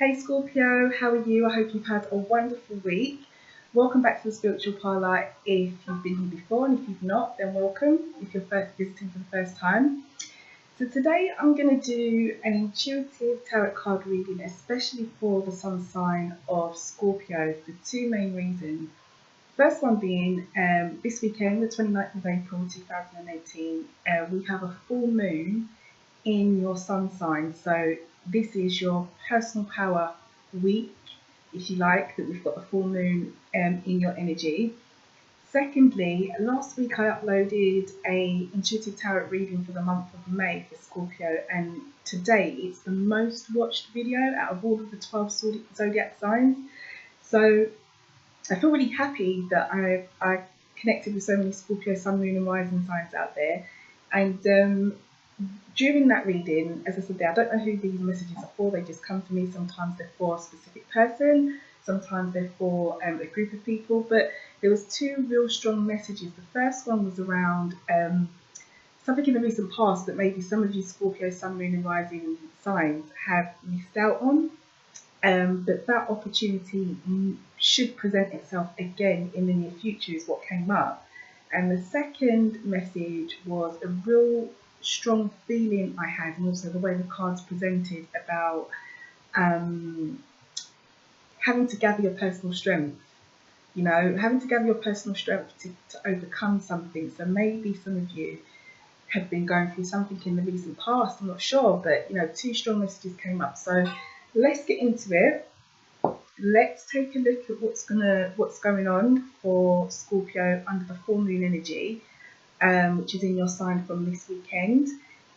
Hey Scorpio, how are you? I hope you've had a wonderful week. Welcome back to the Spiritual Parlour if you've been here before, and if you've not, then welcome if you're visiting for the first time. So today I'm going to do an intuitive tarot card reading, especially for the sun sign of Scorpio, for two main reasons. First one being this weekend, the 29th of April 2018, we have a full moon in your sun sign. So this is your personal power week, if you like, that we've got a full moon in your energy. Secondly, last week I uploaded a intuitive tarot reading for the month of May for Scorpio, and today it's the most watched video out of all of the 12 zodiac signs. So I feel really happy that I connected with so many Scorpio sun, moon and rising signs out there. And during that reading, as I said there, I don't know who these messages are for. They just come to me. Sometimes they're for a specific person, sometimes they're for a group of people, but there was two real strong messages. The first one was around something in the recent past that maybe some of you Scorpio sun, moon and rising signs have missed out on, but that opportunity should present itself again in the near future is what came up. And the second message was a real strong feeling I had, and also the way the cards presented, about having to gather your personal strength, having to gather your personal strength to overcome something. So maybe some of you have been going through something in the recent past, I'm not sure, but two strong messages came up. So let's get into it. Let's take a look at what's going on for Scorpio under the full moon energy, which is in your sign from this weekend,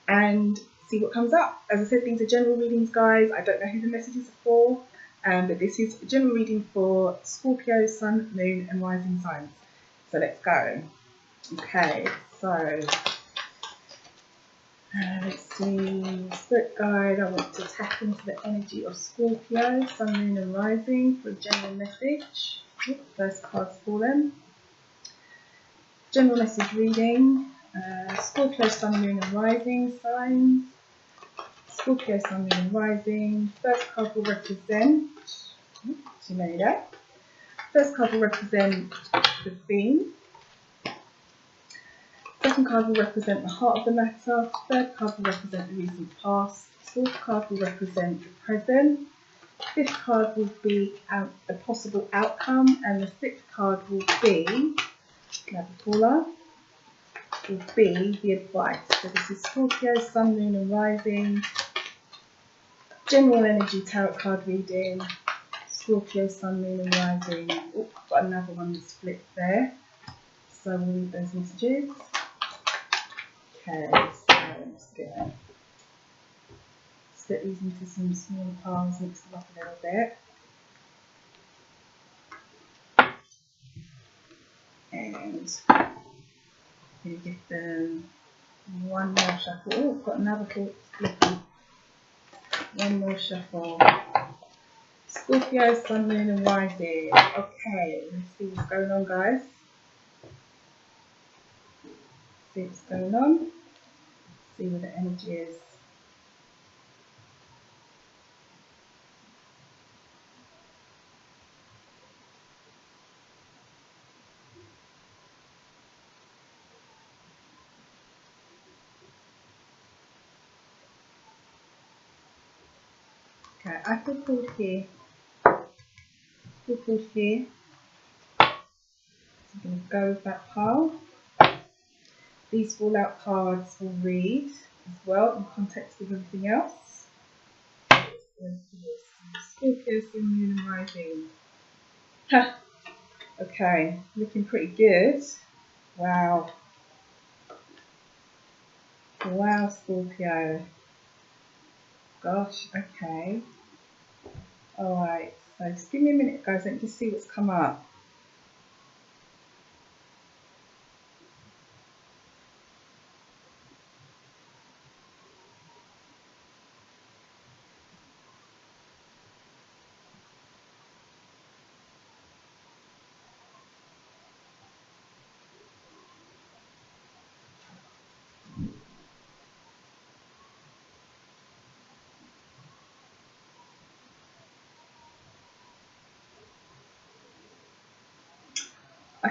and see what comes up. As I said, these are general readings, guys. I don't know who the messages are for, but this is a general reading for Scorpio sun, moon and rising signs. So let's go. Okay, so let's see, Spirit Guide, I want to tap into the energy of Scorpio, Sun, Moon and Rising for a general message. First card's fallen. General message reading, Scorpio, Sun, Moon and Rising signs. Scorpio, Sun, Moon and Rising. First card will represent, too many there. First card will represent the theme. Second card will represent the heart of the matter. Third card will represent the recent past. Fourth card will represent the present. Fifth card will be a possible outcome, and the sixth card will be, will be the advice. So this is Scorpio, Sun, Moon and Rising. General energy tarot card reading. Scorpio, Sun, Moon and Rising. Oh, I've got another one that's flipped there. So we'll read those messages. Okay, so I'm just going to split these into some small piles, mix them up a little bit. And I'm going to give them one more shuffle. Oh, I've got another flippy. One more shuffle. Scorpio, Sun, Moon and Rising. Okay, let's see what's going on, guys. See what's going on. See where the energy is. Okay, I feel pulled here. Feel pulled here. So I'm going to go with that pile. These fallout cards will read as well in context with everything else. Scorpio, Sun, Moon and Rising. Okay, looking pretty good. Wow. Wow, Scorpio. Gosh, okay. Alright, so just give me a minute, guys. Let me just see what's come up.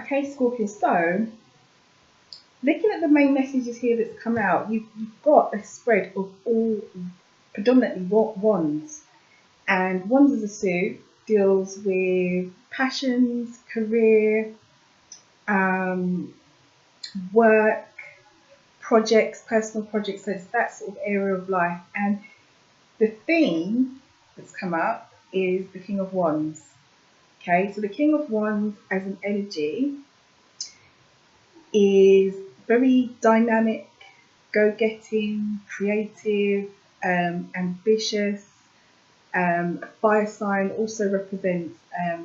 Okay, Scorpio, so looking at the main messages here that's come out, you've got a spread of all predominantly wands. And wands as a suit deals with passions, career, work, projects, personal projects. So it's that sort of area of life. And the theme that's come up is the King of Wands. Okay, so the King of Wands as an energy is very dynamic, go-getting, creative, ambitious. Fire sign also represents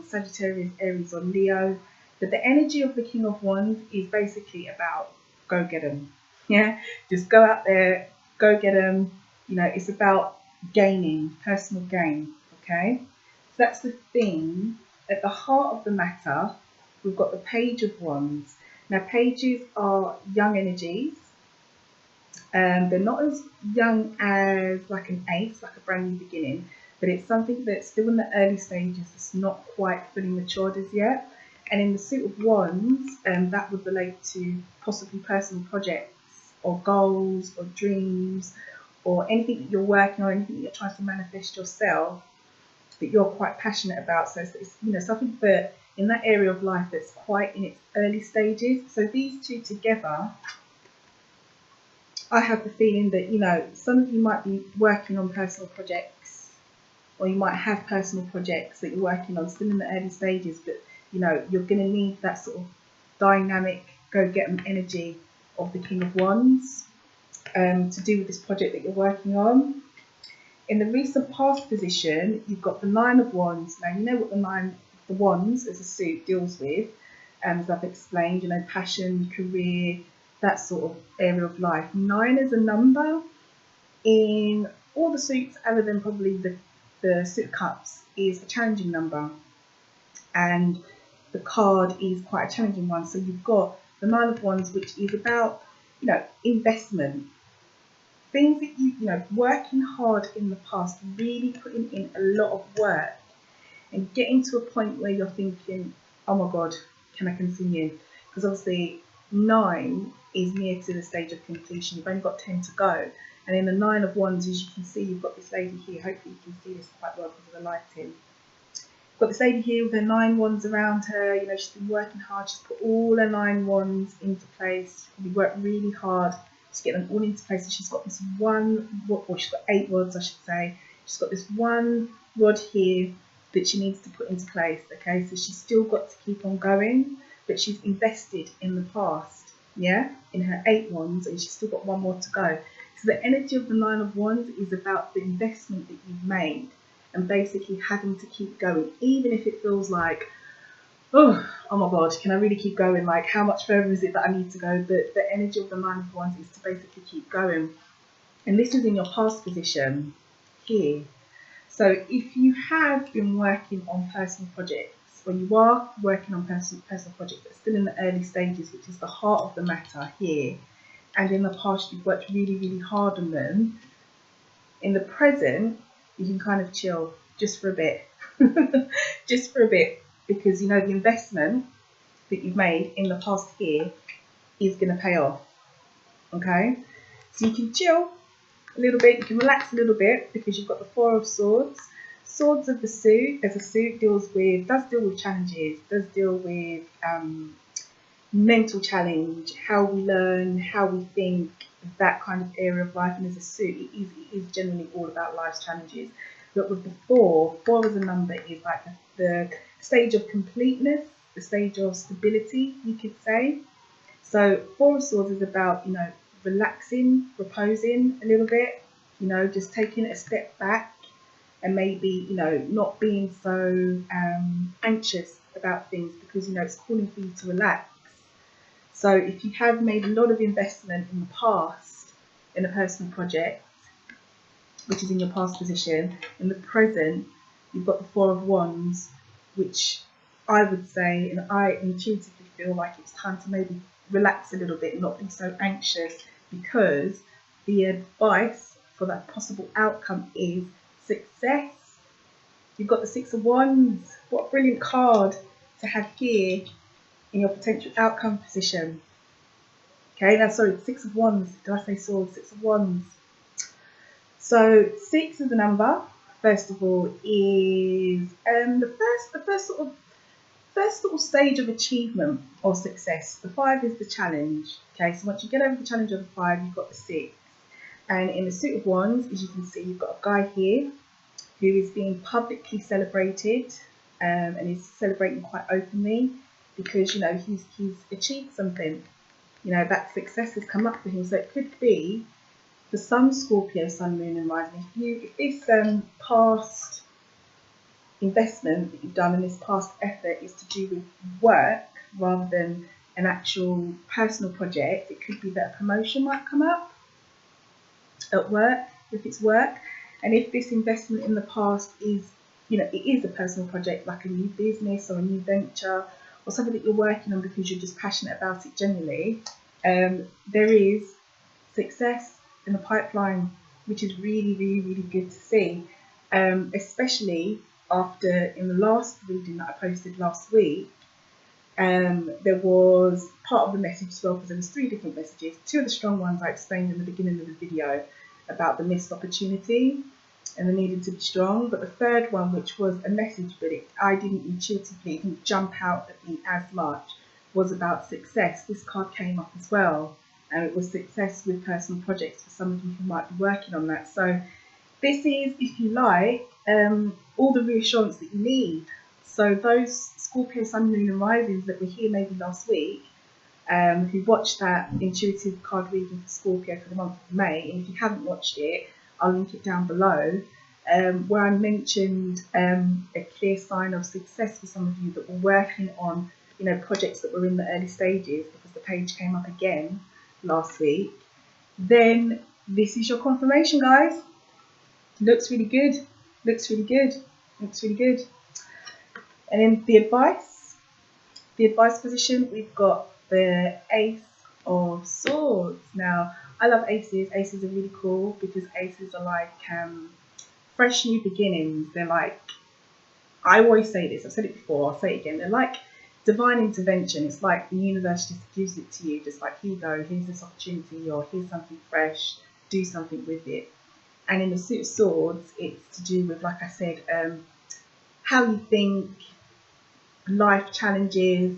Sagittarius, Aries or Leo. But the energy of the King of Wands is basically about go get them. Yeah, just go out there, go get them. You know, it's about gaining, personal gain. Okay, so that's the thing. At the heart of the matter, we've got the Page of Wands. Now, pages are young energies. They're not as young as like an ace, like a brand new beginning, but it's something that's still in the early stages. It's not quite fully matured as yet. And in the suit of wands, that would relate to possibly personal projects or goals or dreams or anything that you're working on, anything that you're trying to manifest yourself that you're quite passionate about. So it's you know, something that in that area of life that's quite in its early stages. So these two together, I have the feeling that, you know, some of you might be working on personal projects, or you might have personal projects that you're working on still in the early stages, but you know, you're going to need that sort of dynamic, go-get-em energy of the King of Wands to do with this project that you're working on. In the recent past position, you've got the Nine of Wands. Now, you know what the Wands as a suit deals with, as I've explained, you know, passion, career, that sort of area of life. 9 as a number in all the suits other than probably the suit of cups is a challenging number, and the card is quite a challenging one. So you've got the 9 of Wands, which is about, you know, investment, things that you know, working hard in the past, really putting in a lot of work and getting to a point where you're thinking, oh my God, can I continue? Because obviously 9 is near to the stage of completion. You've only got 10 to go. And in the 9 of Wands, as you can see, you've got this lady here. Hopefully you can see this quite well because of the lighting. You've got this lady here with her 9 wands around her. You know, she's been working hard. She's put all her 9 wands into place. She's probably worked really hard to get them all into place. And she's got this one, or she's got 8 rods, I should say. She's got this one rod here that she needs to put into place. Okay, so she's still got to keep on going, but she's invested in the past, yeah, in her 8 wands, and she's still got one more to go. So the energy of the 9 of Wands is about the investment that you've made and basically having to keep going, even if it feels like, oh my God, can I really keep going? Like, how much further is it that I need to go? But the energy of the 9 of Wands is to basically keep going. And this is in your past position here. So if you have been working on personal projects, or you are working on personal projects that's still in the early stages, which is the heart of the matter here, and in the past you've worked really, really hard on them, in the present you can kind of chill just for a bit. Just for a bit, because you know the investment that you've made in the past here is going to pay off. Okay, so you can chill a little bit, you can relax a little bit, because you've got the 4 of Swords. Swords of the suit, as a suit, does deal with challenges, does deal with mental challenge, how we learn, how we think, that kind of area of life. And as a suit, it is generally all about life's challenges. But with the 4 as a number is like the stage of completeness, the stage of stability, you could say. So 4 of Swords is about, you know, relaxing, reposing a little bit, you know, just taking a step back and maybe, you know, not being so anxious about things, because, you know, it's calling for you to relax. So if you have made a lot of investment in the past in a personal project, which is in your past position, in the present you've got the 4 of Wands, which I would say, and I intuitively feel like it's time to maybe relax a little bit, not be so anxious, because the advice for that possible outcome is success. You've got the 6 of Wands. What a brilliant card to have here in your potential outcome position. Okay, now sorry, 6 of Wands. Did I say Swords? 6 of Wands. So 6 is the number. First of all, is the first sort of stage of achievement or success. The 5 is the challenge. Okay, so once you get over the challenge of the 5, you've got the 6. And in the suit of Wands, as you can see, you've got a guy here who is being publicly celebrated, and he's celebrating quite openly because, you know, he's achieved something. You know, that success has come up for him. So it could be, for some Scorpio, Sun, Moon and Rising, if this past investment that you've done and this past effort is to do with work rather than an actual personal project, it could be that a promotion might come up at work, if it's work. And if this investment in the past is, you know, it is a personal project, like a new business or a new venture or something that you're working on because you're just passionate about it generally, there is success in the pipeline, which is really, really, really good to see. Especially after, in the last reading that I posted last week, there was part of the message as well, because there was 3 different messages. 2 of the strong ones I explained in the beginning of the video about the missed opportunity and the needed to be strong, but the 3rd one, which was a message, but I didn't intuitively, it didn't jump out at me as much, was about success. This card came up as well, and it was success with personal projects for some of you who might be working on that. So this is, if you like, all the reassurance that you need. So those Scorpio, Sun, Moon and Risings that were here maybe last week, who watched that intuitive card reading for Scorpio for the month of May, and if you haven't watched it, I'll link it down below, where I mentioned a clear sign of success for some of you that were working on, you know, projects that were in the early stages, because the page came up again last week. Then this is your confirmation, guys. Looks really good. Looks really good. Looks really good. And in the advice position, we've got the Ace of Swords. Now, I love aces. Aces are really cool because aces are like fresh new beginnings. They're like, I always say this, I've said it before, I'll say it again. They're like divine intervention. It's like the universe just gives it to you, just like, here you go, here's this opportunity, or here's something fresh, do something with it. And in the suit of Swords, it's to do with, like I said, how you think, life challenges,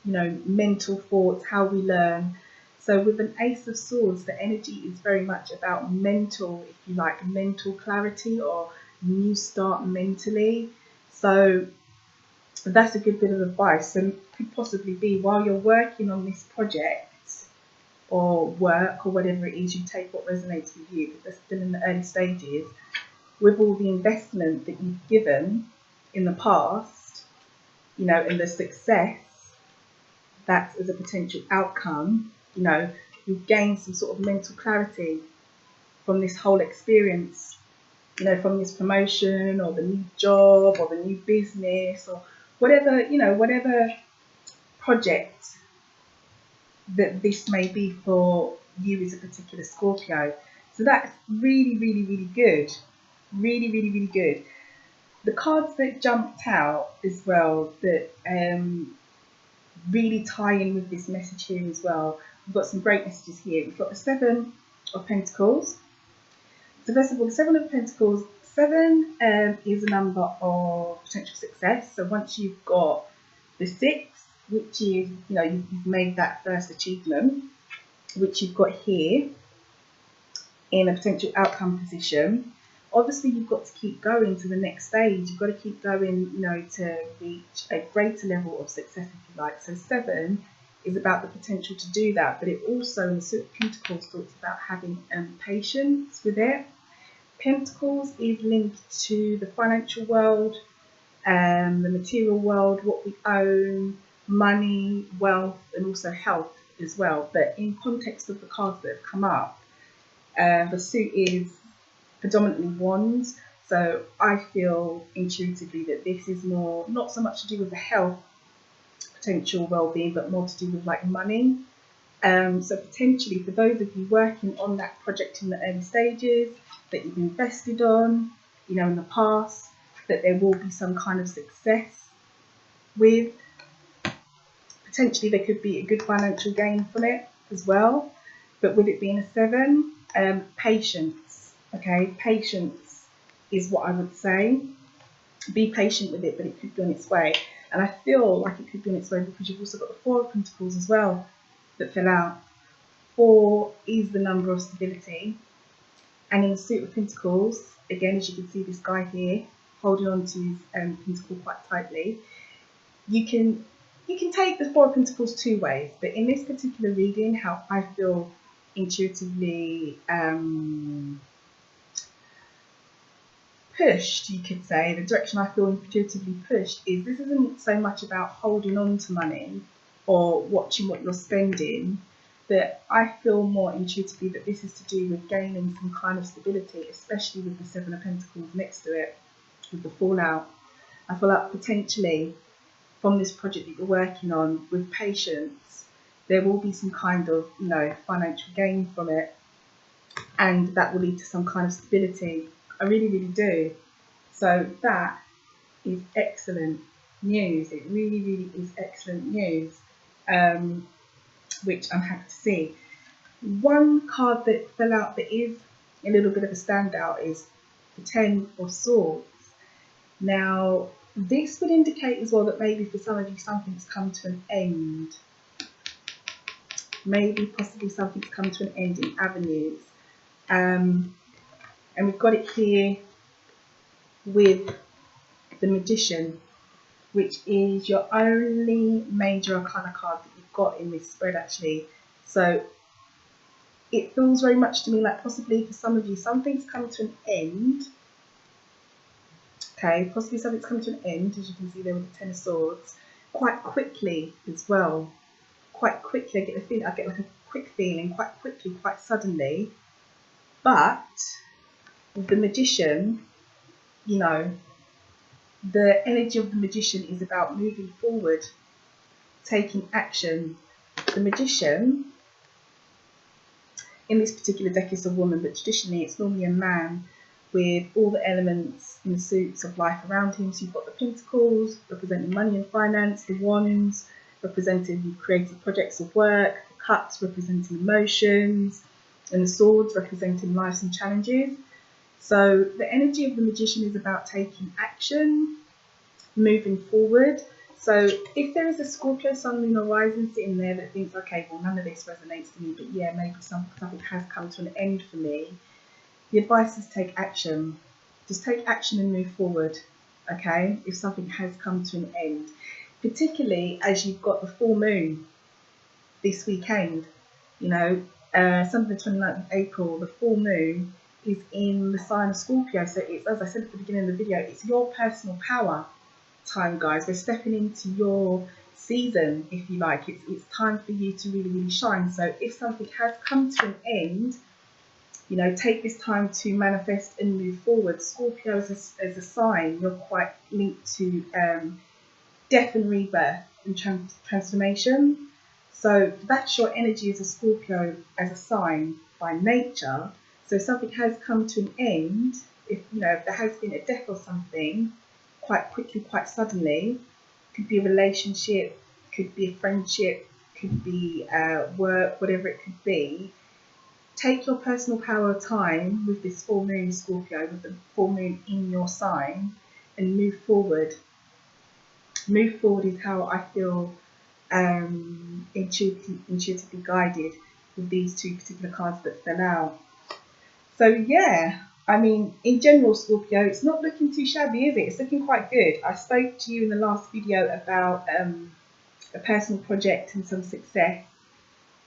you know, mental thoughts, how we learn. So with an Ace of Swords, the energy is very much about mental, if you like, mental clarity or new start mentally. So that's a good bit of advice. So it could possibly be, while you're working on this project or work or whatever it is, you take what resonates with you, because they're still in the early stages, with all the investment that you've given in the past, you know, and the success that's as a potential outcome, you know, you've gained some sort of mental clarity from this whole experience, you know, from this promotion or the new job or the new business or whatever, you know, whatever project that this may be for you as a particular Scorpio. So that's really, really, really good. Really, really, really good. The cards that jumped out as well that really tie in with this message here as well. We've got some great messages here. We've got the 7 of Pentacles. So first of all, the 7 of Pentacles. 7 is a number of potential success. So once you've got the 6, which is, you know, you've made that first achievement, which you've got here in a potential outcome position, obviously you've got to keep going to the next stage. You've got to keep going, you know, to reach a greater level of success, if you like. So 7 is about the potential to do that, but it also, in the Suit of Pentacles, talks about having patience with it. Pentacles is linked to the financial world, the material world, what we own, money, wealth, and also health as well. But in context of the cards that have come up, the suit is predominantly wands, so I feel intuitively that this is more, not so much to do with the health potential well-being, but more to do with like money. So potentially for those of you working on that project in the early stages that you've invested on, you know, in the past, that there will be some kind of success with, Potentially there could be a good financial gain from it as well. But with it being a 7, patience, okay? Patience is what I would say. Be patient with it, but it could be on its way. And I feel like it could be on its way because you've also got the 4 of Pentacles as well that fell out. 4 is the number of stability. And in the Suit of Pentacles, again, as you can see this guy here, holding on to his pentacle quite tightly, you can take the 4 of Pentacles 2 ways. But in this particular reading, how I feel intuitively pushed, you could say, the direction I feel intuitively pushed is this isn't so much about holding on to money or watching what you're spending, but I feel more intuitively that this is to do with gaining some kind of stability, especially with the 7 of Pentacles next to it, with the fallout. I feel like potentially from this project that you're working on, with patience, there will be some kind of, you know, financial gain from it, and that will lead to some kind of stability. I really, really do. So that is excellent news. It really, really is excellent news, which I'm happy to see. One card that fell out that is a little bit of a standout is the 10 of Swords. Now, this would indicate as well that maybe for some of you something's come to an end. Maybe possibly something's come to an end in avenues. And we've got it here with the Magician, which is your only major arcana card that you've got in this spread actually. So it feels very much to me like possibly for some of you something's come to an end. Okay, possibly something's come to an end, as you can see there with the 10 of Swords, quite quickly as well. Quite quickly, I get like a quick feeling, quite quickly, quite suddenly. But with the Magician, you know, the energy of the Magician is about moving forward, taking action. The Magician, in this particular deck, is a woman, but traditionally it's normally a man with all the elements in the suits of life around him. So you've got the Pentacles representing money and finance, the Wands representing creative projects of work, the Cups representing emotions, and the Swords representing lives and challenges. So the energy of the Magician is about taking action, moving forward. So if there is a Scorpio Sun, Moon or Rising sitting there that thinks, okay, well, none of this resonates for me, but yeah, maybe something has come to an end for me, the advice is take action. Just take action and move forward, okay, if something has come to an end. Particularly as you've got the full moon this weekend, you know, Sunday the 29th of April, the full moon is in the sign of Scorpio. So it's, as I said at the beginning of the video, it's your personal power time, guys. We're stepping into your season, if you like. It's time for you to really, really shine. So if something has come to an end, you know, take this time to manifest and move forward. Scorpio as a sign, you're quite linked to death and rebirth and transformation. So that's your energy as a Scorpio, as a sign by nature. So if something has come to an end, if there has been a death or something, quite quickly, quite suddenly, could be a relationship, could be a friendship, could be work, whatever it could be. Take your personal power time with this full moon, Scorpio, with the full moon in your sign, and move forward. Move forward is how I feel intuitively guided with these two particular cards that fell out. So yeah, I mean, in general, Scorpio, it's not looking too shabby, is it? It's looking quite good. I spoke to you in the last video about a personal project and some success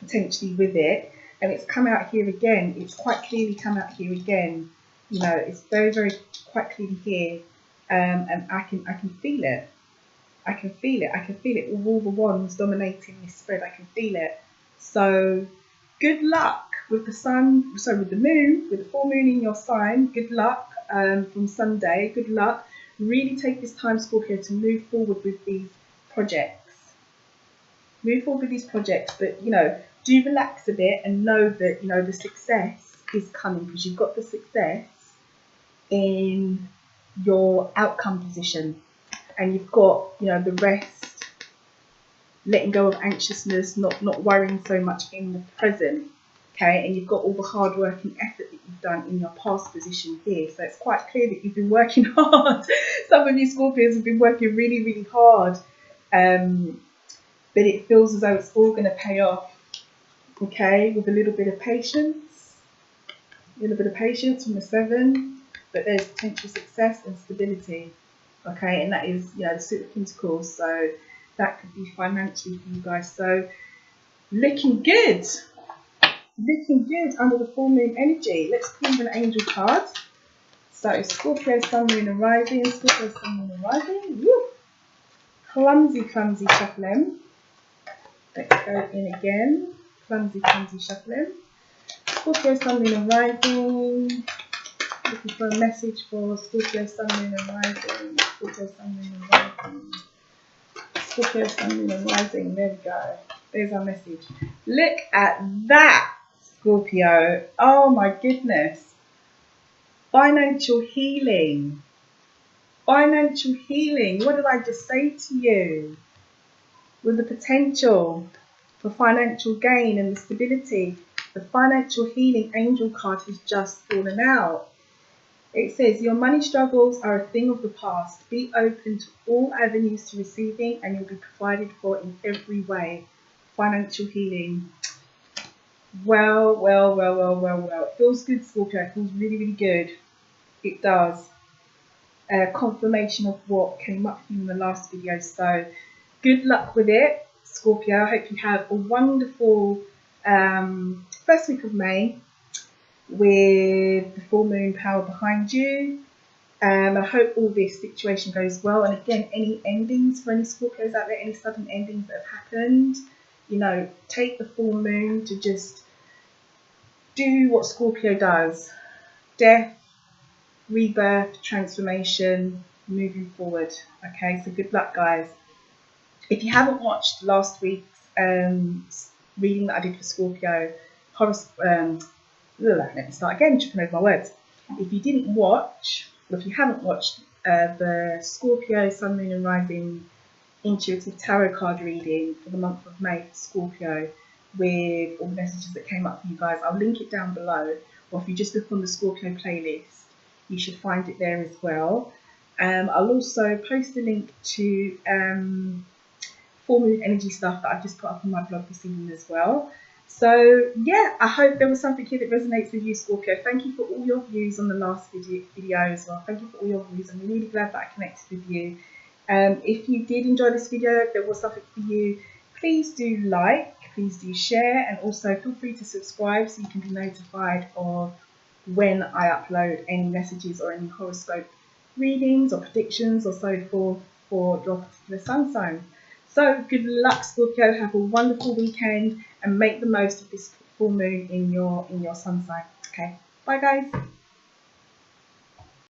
potentially with it, and it's come out here again. It's quite clearly come out here again. You know, it's very, very quite clearly here, and I can feel it. I can feel it. I can feel it with all the wands dominating this spread. I can feel it. So good luck with the sun, sorry, with the moon, with the full moon in your sign. Good luck from Sunday. Good luck. Really take this time, Scorpio, to move forward with these projects. Move forward with these projects, but do relax a bit and know that the success is coming, because you've got the success in your outcome position, and you've got the rest letting go of anxiousness, not worrying so much in the present. Okay, and you've got all the hard work and effort that you've done in your past position here. So it's quite clear that you've been working hard. Some of you Scorpios have been working really, really hard. But it feels as though it's all going to pay off. Okay, with a little bit of patience. A little bit of patience from the 7. But there's potential success and stability. Okay, and that is, the Suit of Pentacles. So that could be financially for you guys. So looking good. Looking good under the full moon energy. Let's pull an angel card. So Scorpio, Sun, Moon and Rising. Scorpio, Sun, Moon and Rising. Woo. Clumsy, clumsy shuffling. Let's go in again. Clumsy, clumsy shuffling. Scorpio, Sun, Moon and Rising. Looking for a message for Scorpio, Sun, Moon and Rising. Scorpio, Sun, Moon and Rising. Scorpio, Sun, Moon and Rising. There we go. There's our message. Look at that, Scorpio. Oh my goodness. Financial healing. Financial healing. What did I just say to you? With the potential for financial gain and the stability, the financial healing angel card has just fallen out. It says, your money struggles are a thing of the past. Be open to all avenues to receiving and you'll be provided for in every way. Financial healing. Well. It feels good, Scorpio. It feels really, really good. It does. Confirmation of what came up in the last video. So good luck with it, Scorpio. I hope you have a wonderful first week of May with the full moon power behind you. I hope all this situation goes well. And again, any endings for any Scorpios out there, any sudden endings that have happened, take the full moon to just do what Scorpio does. Death, rebirth, transformation, moving forward. Okay, so good luck, guys. If you haven't watched last week's reading that I did for Scorpio, let me start again, tripping over my words. If you didn't watch, or if you haven't watched the Scorpio, Sun, Moon and Rising intuitive tarot card reading for the month of May for Scorpio with all the messages that came up for you guys, I'll link it down below. Or if you just look on the Scorpio playlist, you should find it there as well. I'll also post a link to full moon energy stuff that I've just put up on my blog this evening as well. So yeah, I hope there was something here that resonates with you, Scorpio. Thank you for all your views on the last video as well. Thank you for all your views. I'm really glad that I connected with you. If you did enjoy this video, if there was something for you, please do like, please do share, and also feel free to subscribe so you can be notified of when I upload any messages or any horoscope readings or predictions or so forth for your particular sun sign. So good luck, Scorpio. Have a wonderful weekend and make the most of this full moon in your sun sign. Okay, bye guys.